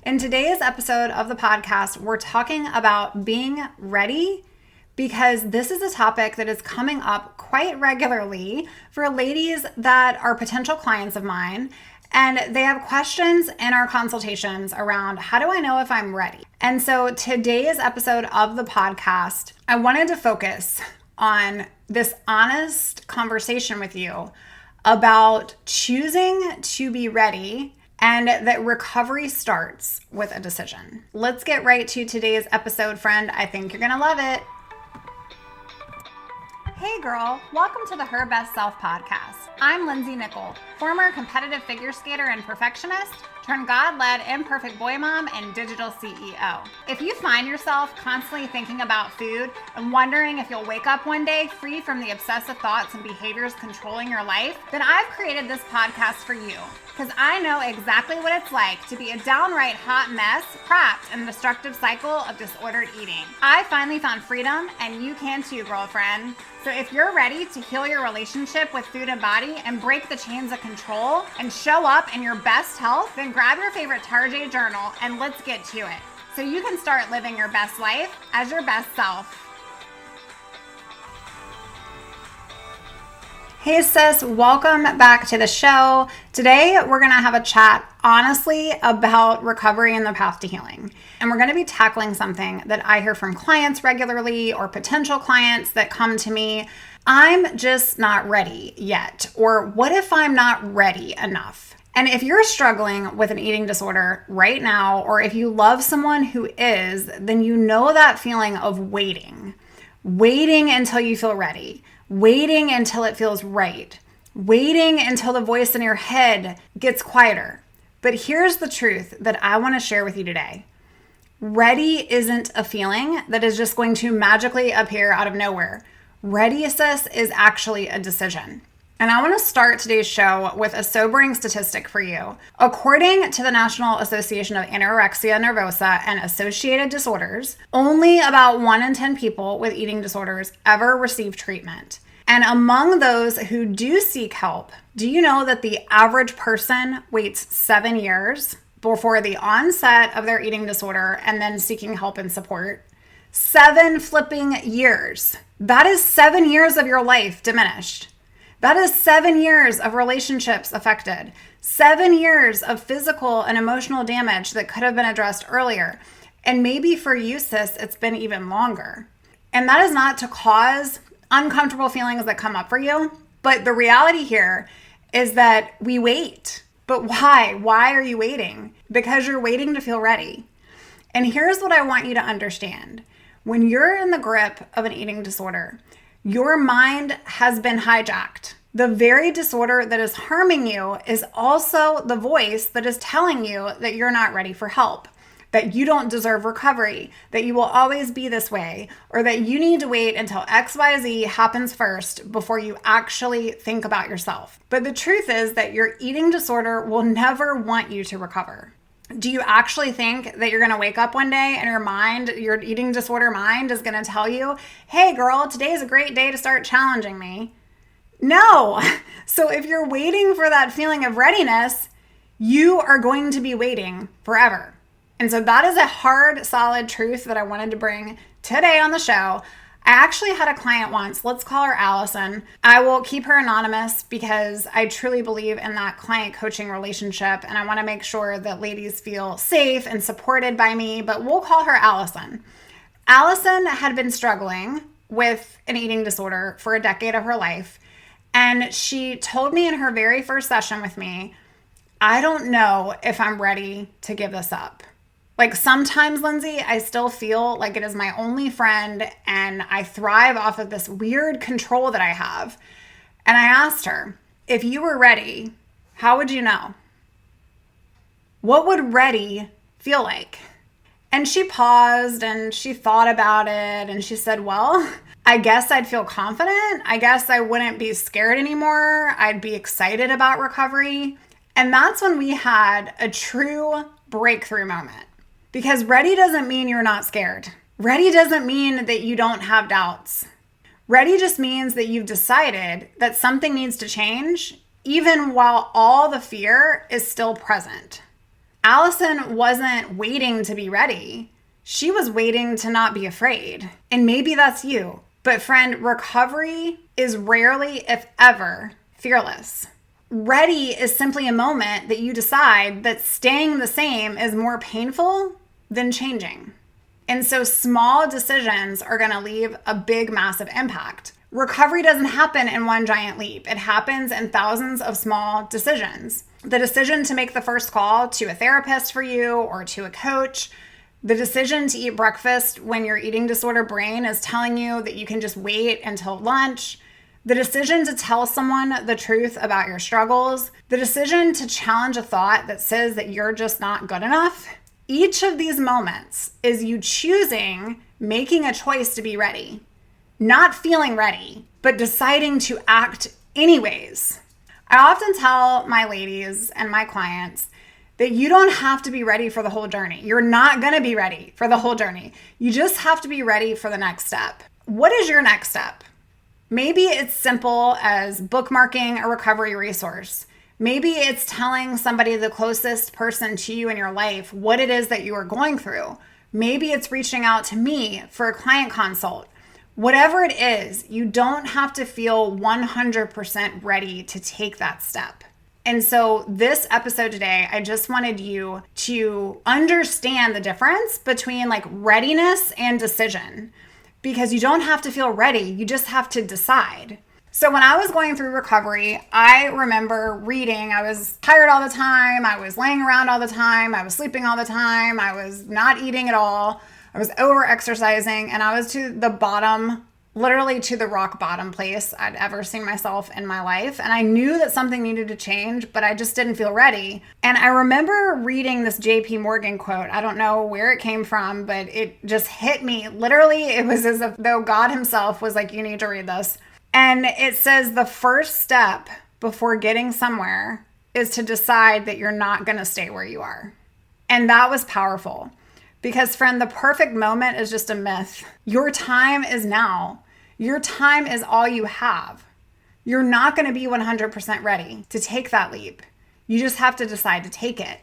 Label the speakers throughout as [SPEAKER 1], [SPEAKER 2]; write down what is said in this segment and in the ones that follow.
[SPEAKER 1] In today's episode of the podcast, we're talking about being ready because this is a topic that is coming up quite regularly for ladies that are potential clients of mine. And they have questions in our consultations around how do I know if I'm ready? And so today's episode of the podcast, I wanted to focus on this honest conversation with you about choosing to be ready and that recovery starts with a decision. Let's get right to today's episode, friend. I think you're gonna love it. Hey girl, welcome to the Her Best Self podcast. I'm Lindsay Nickel, former competitive figure skater and perfectionist, turned God-led imperfect boy mom and digital CEO. If you find yourself constantly thinking about food and wondering if you'll wake up one day free from the obsessive thoughts and behaviors controlling your life, then I've created this podcast for you. Because I know exactly what it's like to be a downright hot mess, trapped in a destructive cycle of disordered eating. I finally found freedom, and you can too, girlfriend. So if you're ready to heal your relationship with food and body and break the chains of control and show up in your best health, then grab your favorite Tarjay journal and let's get to it. So you can start living your best life as your best self. Hey sis, welcome back to the show. Today we're gonna have a chat honestly about recovery and the path to healing. And we're gonna be tackling something that I hear from clients regularly or potential clients that come to me. I'm just not ready yet. Or what if I'm not ready enough? And if you're struggling with an eating disorder right now, or if you love someone who is, then you know that feeling of waiting until you feel ready. Waiting until it feels right. Waiting until the voice in your head gets quieter. But here's the truth that I want to share with you today. Ready isn't a feeling that is just going to magically appear out of nowhere. Ready, sis, is actually a decision. And I want to start today's show with a sobering statistic for you. According to the National Association of Anorexia, Nervosa, and Associated Disorders, only about 1 in 10 people with eating disorders ever receive treatment. And among those who do seek help, do you know that the average person waits 7 years before the onset of their eating disorder and then seeking help and support? 7 flipping years. That is 7 years of your life diminished. That is 7 years of relationships affected, 7 years of physical and emotional damage that could have been addressed earlier. And maybe for you, sis, it's been even longer. And that is not to cause uncomfortable feelings that come up for you. But the reality here is that we wait. But why? Why are you waiting? Because you're waiting to feel ready. And here's what I want you to understand. When you're in the grip of an eating disorder, your mind has been hijacked. The very disorder that is harming you is also the voice that is telling you that you're not ready for help, that you don't deserve recovery, that you will always be this way, or that you need to wait until XYZ happens first before you actually think about yourself. But the truth is that your eating disorder will never want you to recover. Do you actually think that you're going to wake up one day and your eating disorder mind is going to tell you, hey girl, today's a great day to start challenging me? No. So if you're waiting for that feeling of readiness, you are going to be waiting forever. And so that is a hard, solid truth that I wanted to bring today on the show. I actually had a client once, let's call her Allison. I will keep her anonymous because I truly believe in that client coaching relationship and I want to make sure that ladies feel safe and supported by me, but we'll call her Allison. Allison had been struggling with an eating disorder for a decade of her life, and she told me in her very first session with me, I don't know if I'm ready to give this up. Like sometimes, Lindsay, I still feel like it is my only friend and I thrive off of this weird control that I have. And I asked her, if you were ready, how would you know? What would ready feel like? And she paused and she thought about it and she said, well, I guess I'd feel confident. I guess I wouldn't be scared anymore. I'd be excited about recovery. And that's when we had a true breakthrough moment. Because ready doesn't mean you're not scared. Ready doesn't mean that you don't have doubts. Ready just means that you've decided that something needs to change, even while all the fear is still present. Allison wasn't waiting to be ready. She was waiting to not be afraid. And maybe that's you. But friend, recovery is rarely, if ever, fearless. Ready is simply a moment that you decide that staying the same is more painful than changing. And so small decisions are going to leave a big, massive impact. Recovery doesn't happen in one giant leap. It happens in thousands of small decisions. The decision to make the first call to a therapist for you or to a coach, the decision to eat breakfast when your eating disorder brain is telling you that you can just wait until lunch, the decision to tell someone the truth about your struggles, the decision to challenge a thought that says that you're just not good enough. Each of these moments is you choosing, making a choice to be ready. Not feeling ready, but deciding to act anyways. I often tell my ladies and my clients that you don't have to be ready for the whole journey. You're not going to be ready for the whole journey. You just have to be ready for the next step. What is your next step? Maybe it's simple as bookmarking a recovery resource. Maybe it's telling somebody, the closest person to you in your life, what it is that you are going through. Maybe it's reaching out to me for a client consult. Whatever it is, you don't have to feel 100% ready to take that step. And so this episode today, I just wanted you to understand the difference between readiness and decision, because you don't have to feel ready. You just have to decide. So when I was going through recovery, I remember reading. I was tired all the time. I was laying around all the time. I was sleeping all the time. I was not eating at all. I was over exercising, and I was to the bottom, literally to the rock bottom place I'd ever seen myself in my life. And I knew that something needed to change, but I just didn't feel ready. And I remember reading this JP Morgan quote. I don't know where it came from, but it just hit me. Literally, it was as if though God himself was like, you need to read this. And it says the first step before getting somewhere is to decide that you're not going to stay where you are. And that was powerful. Because friend, the perfect moment is just a myth. Your time is now. Your time is all you have. You're not going to be 100% ready to take that leap. You just have to decide to take it.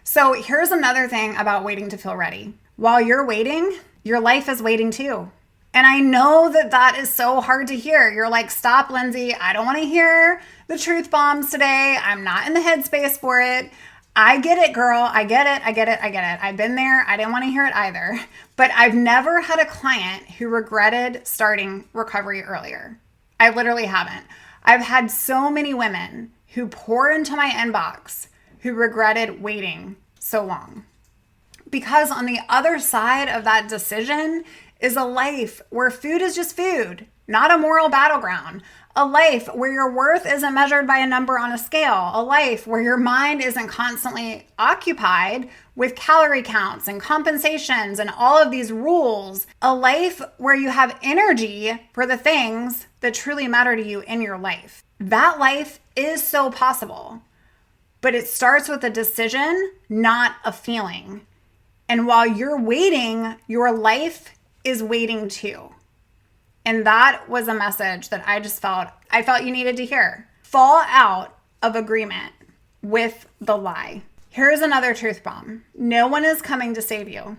[SPEAKER 1] So here's another thing about waiting to feel ready. While you're waiting, your life is waiting too. And I know that that is so hard to hear. You're like, stop, Lindsay. I don't want to hear the truth bombs today. I'm not in the headspace for it. I get it, girl. I get it. I've been there. I didn't want to hear it either. But I've never had a client who regretted starting recovery earlier. I literally haven't. I've had so many women who pour into my inbox who regretted waiting so long. Because on the other side of that decision is a life where food is just food, not a moral battleground. A life where your worth isn't measured by a number on a scale. A life where your mind isn't constantly occupied with calorie counts and compensations and all of these rules. A life where you have energy for the things that truly matter to you in your life. That life is so possible, but it starts with a decision, not a feeling. And while you're waiting, your life is waiting too. And that was a message that I felt you needed to hear. Fall out of agreement with the lie. Here's another truth bomb. No one is coming to save you.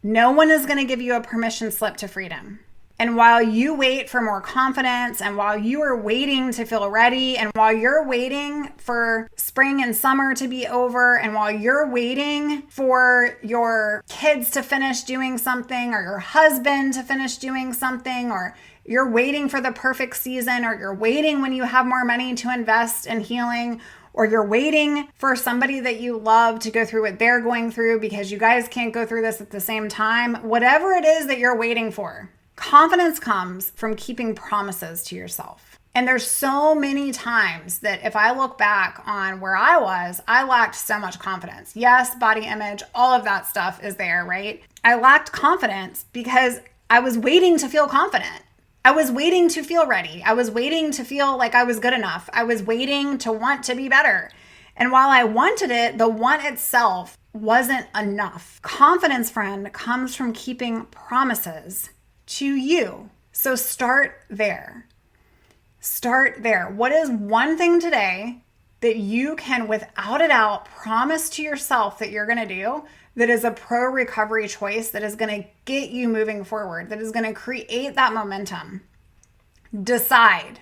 [SPEAKER 1] No one is going to give you a permission slip to freedom. And while you wait for more confidence, and while you are waiting to feel ready, and while you're waiting for spring and summer to be over, and while you're waiting for your kids to finish doing something, or your husband to finish doing something, or you're waiting for the perfect season, or you're waiting when you have more money to invest in healing, or you're waiting for somebody that you love to go through what they're going through because you guys can't go through this at the same time, whatever it is that you're waiting for. Confidence comes from keeping promises to yourself. And there's so many times that if I look back on where I was, I lacked so much confidence. Yes, body image, all of that stuff is there, right? I lacked confidence because I was waiting to feel confident. I was waiting to feel ready. I was waiting to feel like I was good enough. I was waiting to want to be better. And while I wanted it, the want itself wasn't enough. Confidence, friend, comes from keeping promises to you. So start there. Start there. What is one thing today that you can, without a doubt, promise to yourself that you're going to do that is a pro-recovery choice that is going to get you moving forward, that is going to create that momentum. Decide.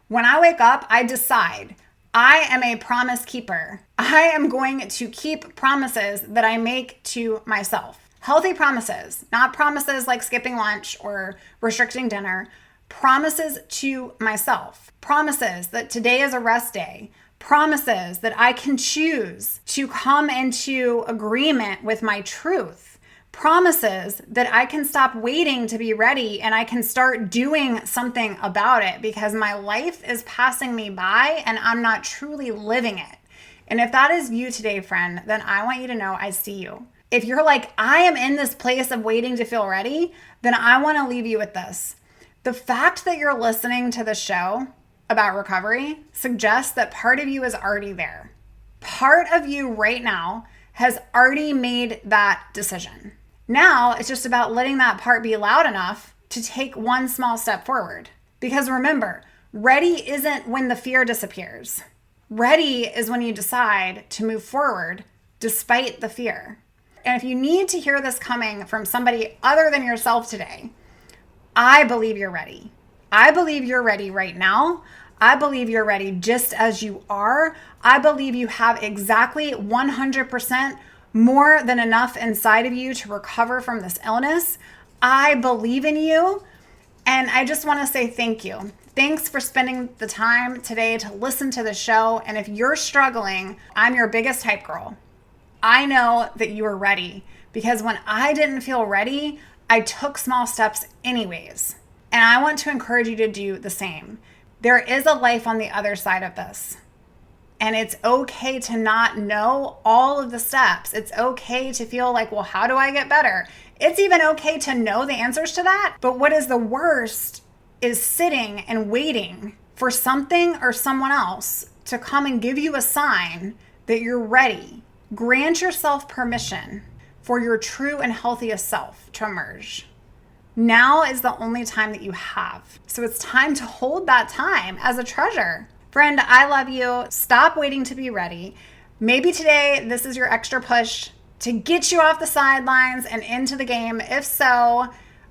[SPEAKER 1] When I wake up, I decide. I am a promise keeper. I am going to keep promises that I make to myself. Healthy promises, not promises like skipping lunch or restricting dinner. Promises to myself. Promises that today is a rest day. Promises that I can choose to come into agreement with my truth. Promises that I can stop waiting to be ready and I can start doing something about it because my life is passing me by and I'm not truly living it. And if that is you today, friend, then I want you to know I see you. If you're like, I am in this place of waiting to feel ready, then I want to leave you with this. The fact that you're listening to the show about recovery suggests that part of you is already there. Part of you right now has already made that decision. Now it's just about letting that part be loud enough to take one small step forward. Because remember, ready isn't when the fear disappears. Ready is when you decide to move forward despite the fear. And if you need to hear this coming from somebody other than yourself today, I believe you're ready. I believe you're ready right now. I believe you're ready just as you are. I believe you have exactly 100% more than enough inside of you to recover from this illness. I believe in you. And I just want to say thank you. Thanks for spending the time today to listen to the show. And if you're struggling, I'm your biggest hype girl. I know that you are ready because when I didn't feel ready, I took small steps anyways. And I want to encourage you to do the same. There is a life on the other side of this. And it's okay to not know all of the steps. It's okay to feel like, well, how do I get better? It's even okay to know the answers to that. But what is the worst is sitting and waiting for something or someone else to come and give you a sign that you're ready. Grant yourself permission for your true and healthiest self to emerge. Now is the only time that you have. So it's time to hold that time as a treasure. Friend, I love you. Stop waiting to be ready. Maybe today this is your extra push to get you off the sidelines and into the game. If so,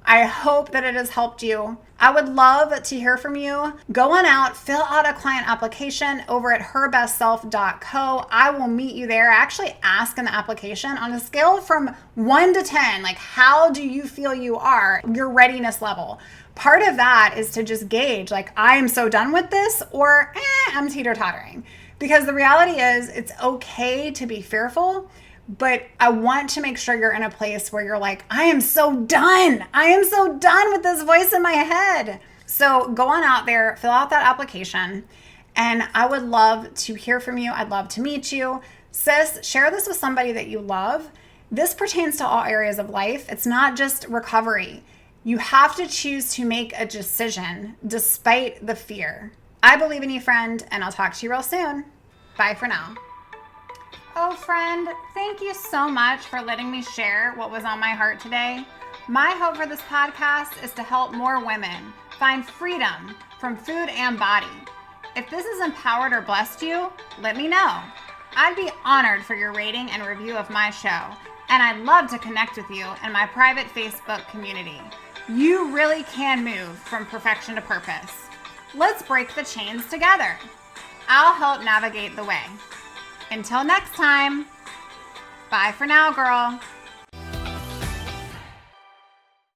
[SPEAKER 1] I hope that it has helped you. I would love to hear from you. Go on out, fill out a client application over at herbestself.co. I will meet you there. I actually ask in the application on a scale from 1 to 10, like how do you feel you are, your readiness level. Part of that is to just gauge, like, I am so done with this, or I'm teeter-tottering. Because the reality is it's okay to be fearful, but I want to make sure you're in a place where you're like, I am so done. I am so done with this voice in my head. So go on out there, fill out that application, and I would love to hear from you. I'd love to meet you. Sis, share this with somebody that you love. This pertains to all areas of life. It's not just recovery. You have to choose to make a decision despite the fear. I believe in you, friend, and I'll talk to you real soon. Bye for now. Oh, friend, thank you so much for letting me share what was on my heart today. My hope for this podcast is to help more women find freedom from food and body. If this has empowered or blessed you, let me know. I'd be honored for your rating and review of my show, and I'd love to connect with you in my private Facebook community. You really can move from perfection to purpose. Let's break the chains together. I'll help navigate the way. Until next time, bye for now, girl.